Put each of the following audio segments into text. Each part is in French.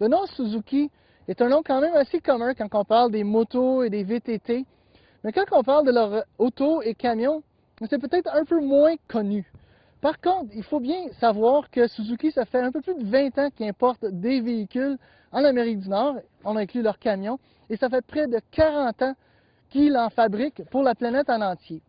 Le nom Suzuki est un nom quand même assez commun quand on parle des motos et des VTT. Mais quand on parle de leurs autos et camions, c'est peut-être un peu moins connu. Par contre, il faut bien savoir que Suzuki, ça fait un peu plus de 20 ans qu'ils importent des véhicules en Amérique du Nord, on inclut leurs camions, et ça fait près de 40 ans qu'ils en fabriquent pour la planète en entier.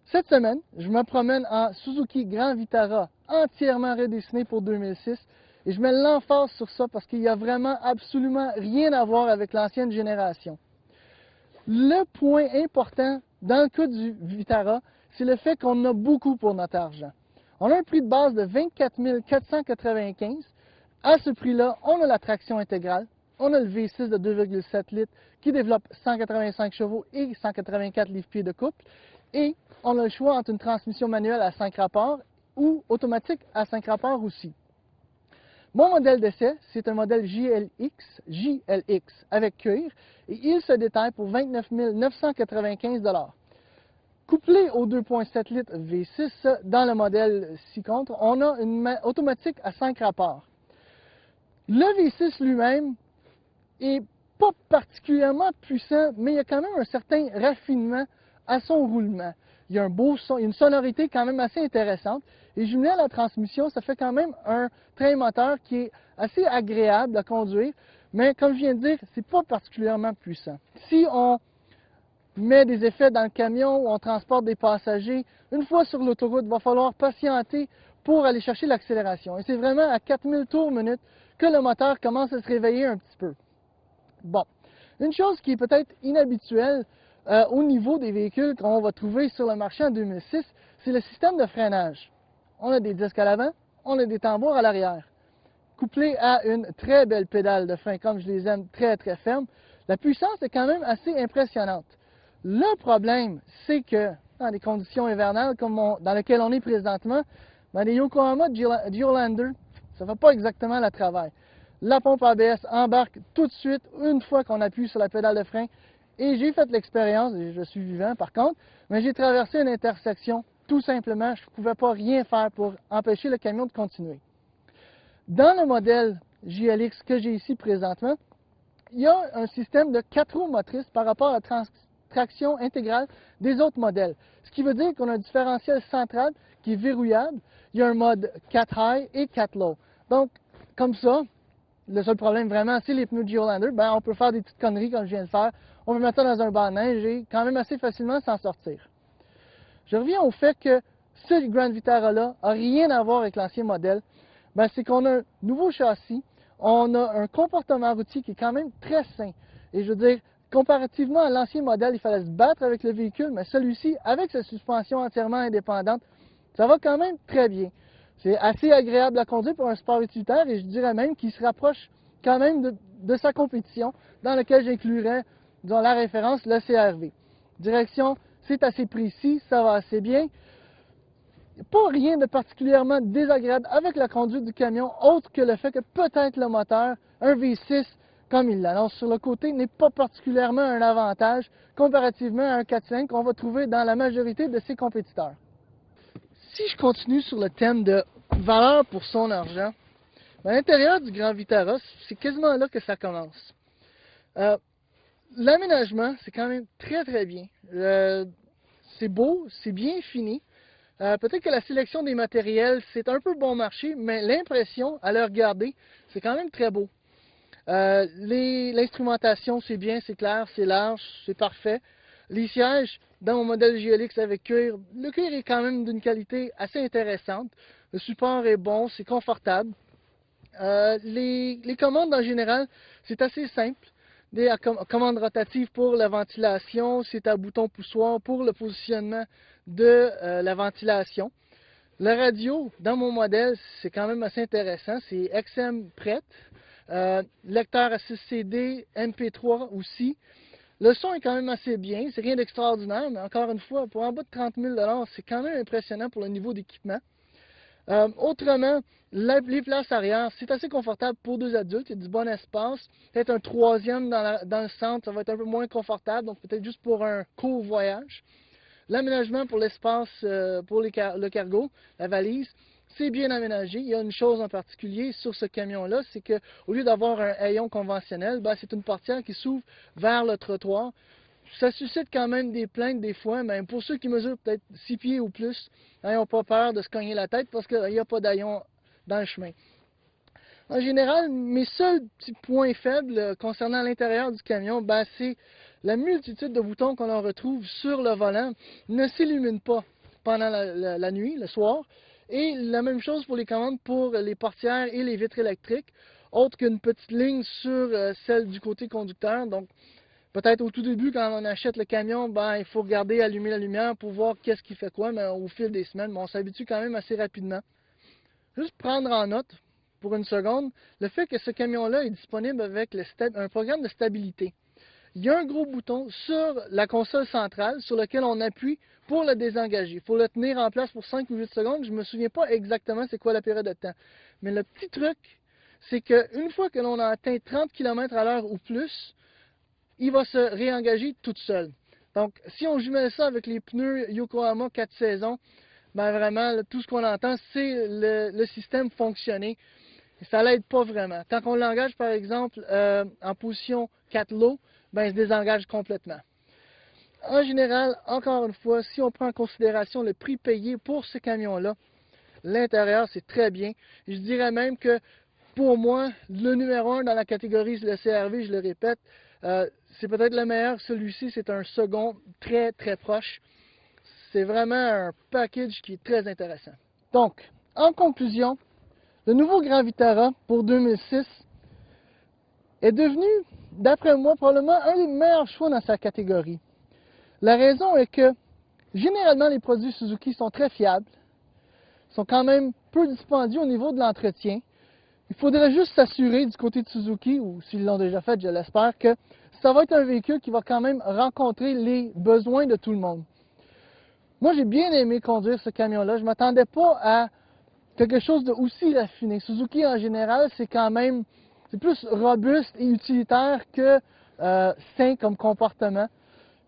Cette semaine, je me promène en Suzuki Grand Vitara, entièrement redessiné pour 2006, et je mets l'emphase sur ça parce qu'il n'y a vraiment absolument rien à voir avec l'ancienne génération. Le point important dans le cas du Vitara, c'est le fait qu'on a beaucoup pour notre argent. On a un prix de base de 24 495. À ce prix-là, on a la traction intégrale, on a le V6 de 2,7 litres qui développe 185 chevaux et 184 livres-pieds de couple, et on a le choix entre une transmission manuelle à 5 rapports ou automatique à 5 rapports aussi. Mon modèle d'essai, c'est un modèle JLX avec cuir et il se détaille pour 29 995 $. Couplé au 2,7 litres V6 dans le modèle ci-contre, on a une automatique à 5 rapports. Le V6 lui-même est pas particulièrement puissant, mais il y a quand même un certain raffinement à son roulement. Il y a un beau son, une sonorité quand même assez intéressante. Et jumelé à la transmission, ça fait quand même un train moteur qui est assez agréable à conduire, mais comme je viens de dire, c'est pas particulièrement puissant. Si on met des effets dans le camion ou on transporte des passagers, une fois sur l'autoroute, il va falloir patienter pour aller chercher l'accélération. Et c'est vraiment à 4000 tours minute que le moteur commence à se réveiller un petit peu. Bon, une chose qui est peut-être inhabituelle au niveau des véhicules qu'on va trouver sur le marché en 2006, c'est le système de freinage. On a des disques à l'avant, on a des tambours à l'arrière. Couplé à une très belle pédale de frein, comme je les aime, très très ferme, la puissance est quand même assez impressionnante. Le problème, c'est que dans les conditions hivernales comme dans lesquelles on est présentement, les Yokohama Geolandar, ça ne fait pas exactement le travail. La pompe ABS embarque tout de suite une fois qu'on appuie sur la pédale de frein. Et j'ai fait l'expérience, et je suis vivant par contre, mais j'ai traversé une intersection tout simplement. Je ne pouvais pas rien faire pour empêcher le camion de continuer. Dans le modèle JLX que j'ai ici présentement, il y a un système de 4 roues motrices par rapport à la traction intégrale des autres modèles. Ce qui veut dire qu'on a un différentiel central qui est verrouillable. Il y a un mode 4 high et 4 low. Donc, comme ça, le seul problème vraiment, c'est les pneus Geolandar. On peut faire des petites conneries comme je viens de faire. On peut mettre ça dans un banc de neige et quand même assez facilement s'en sortir. Je reviens au fait que ce Grand Vitara-là n'a rien à voir avec l'ancien modèle. C'est qu'on a un nouveau châssis, on a un comportement routier qui est quand même très sain. Et je veux dire, comparativement à l'ancien modèle, il fallait se battre avec le véhicule, mais celui-ci, avec sa suspension entièrement indépendante, ça va quand même très bien. C'est assez agréable à conduire pour un sport utilitaire et je dirais même qu'il se rapproche quand même de sa compétition, dans laquelle j'inclurais, disons, la référence, le CR-V. Direction, c'est assez précis, ça va assez bien. Pas rien de particulièrement désagréable avec la conduite du camion, autre que le fait que peut-être le moteur, un V6, comme il l'annonce sur le côté, n'est pas particulièrement un avantage comparativement à un 4-5 qu'on va trouver dans la majorité de ses compétiteurs. Si je continue sur le thème de valeur pour son argent, à l'intérieur du Grand Vitara, c'est quasiment là que ça commence. L'aménagement, c'est quand même très très bien. C'est beau, c'est bien fini. Peut-être que la sélection des matériels, c'est un peu bon marché, mais l'impression, à le regarder, c'est quand même très beau. L'instrumentation, c'est bien, c'est clair, c'est large, c'est parfait. Les sièges, dans mon modèle JLX avec cuir, le cuir est quand même d'une qualité assez intéressante. Le support est bon, c'est confortable. Les commandes en général, c'est assez simple. Des commandes rotatives pour la ventilation, c'est à bouton poussoir pour le positionnement de la ventilation. La radio, dans mon modèle, c'est quand même assez intéressant. C'est XM prête. Lecteur à 6 CD, MP3 aussi. Le son est quand même assez bien. C'est rien d'extraordinaire, mais encore une fois, pour en bas de 30 000 $, c'est quand même impressionnant pour le niveau d'équipement. Autrement, les places arrière, c'est assez confortable pour 2 adultes, il y a du bon espace. Peut-être un troisième dans le centre, ça va être un peu moins confortable, donc peut-être juste pour un court voyage. L'aménagement pour l'espace, pour le cargo, la valise, c'est bien aménagé. Il y a une chose en particulier sur ce camion-là, c'est qu'au lieu d'avoir un haillon conventionnel, ben, c'est une portière qui s'ouvre vers le trottoir. Ça suscite quand même des plaintes des fois, mais pour ceux qui mesurent peut-être 6 pieds ou plus, ils n'ont pas peur de se cogner la tête parce qu'il n'y a pas d'haillon dans le chemin. En général, mes seuls petits points faibles concernant l'intérieur du camion, ben, c'est la multitude de boutons qu'on retrouve sur le volant ne s'illumine pas pendant la nuit, le soir. Et la même chose pour les commandes pour les portières et les vitres électriques, autre qu'une petite ligne sur celle du côté conducteur. Donc, peut-être au tout début, quand on achète le camion, ben, il faut regarder, allumer la lumière pour voir qu'est-ce qui fait quoi, mais au fil des semaines, on s'habitue quand même assez rapidement. Juste prendre en note, pour une seconde, le fait que ce camion-là est disponible avec un programme de stabilité. Il y a un gros bouton sur la console centrale sur lequel on appuie pour le désengager. Il faut le tenir en place pour 5 ou 8 secondes. Je ne me souviens pas exactement c'est quoi la période de temps. Mais le petit truc, c'est qu'une fois que l'on a atteint 30 km/h ou plus, il va se réengager tout seul. Donc, si on jumelle ça avec les pneus Yokohama 4 saisons, ben vraiment, là, tout ce qu'on entend, c'est le système fonctionner. Et ça l'aide pas vraiment. Quand on l'engage, par exemple, en position 4 low, ben, il se désengage complètement. En général, encore une fois, si on prend en considération le prix payé pour ce camion-là, l'intérieur, c'est très bien. Je dirais même que, pour moi, le numéro 1 dans la catégorie, le CR-V, je le répète, c'est peut-être le meilleur. Celui-ci, c'est un second très, très proche. C'est vraiment un package qui est très intéressant. Donc, en conclusion, le nouveau Grand Vitara pour 2006 est devenu, d'après moi, probablement un des meilleurs choix dans sa catégorie. La raison est que, généralement, les produits Suzuki sont très fiables, sont quand même peu dispendieux au niveau de l'entretien. Il faudrait juste s'assurer du côté de Suzuki, ou s'ils l'ont déjà fait, je l'espère, que ça va être un véhicule qui va quand même rencontrer les besoins de tout le monde. Moi, j'ai bien aimé conduire ce camion-là. Je ne m'attendais pas à quelque chose de aussi raffiné. Suzuki, en général, c'est quand même c'est plus robuste et utilitaire que sain comme comportement.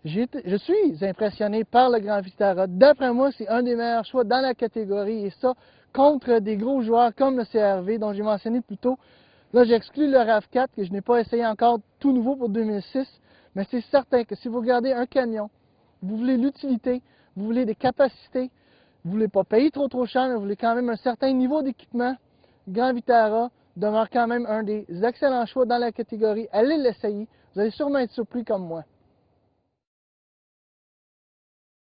Je suis impressionné par le Grand Vitara. D'après moi, c'est un des meilleurs choix dans la catégorie, et ça, contre des gros joueurs comme le CR-V, dont j'ai mentionné plus tôt. Là, j'exclus le RAV4, que je n'ai pas essayé encore tout nouveau pour 2006, mais c'est certain que si vous regardez un camion, vous voulez l'utilité, vous voulez des capacités, vous ne voulez pas payer trop cher, mais vous voulez quand même un certain niveau d'équipement, Grand Vitara demeure quand même un des excellents choix dans la catégorie. Allez l'essayer, vous allez sûrement être surpris comme moi.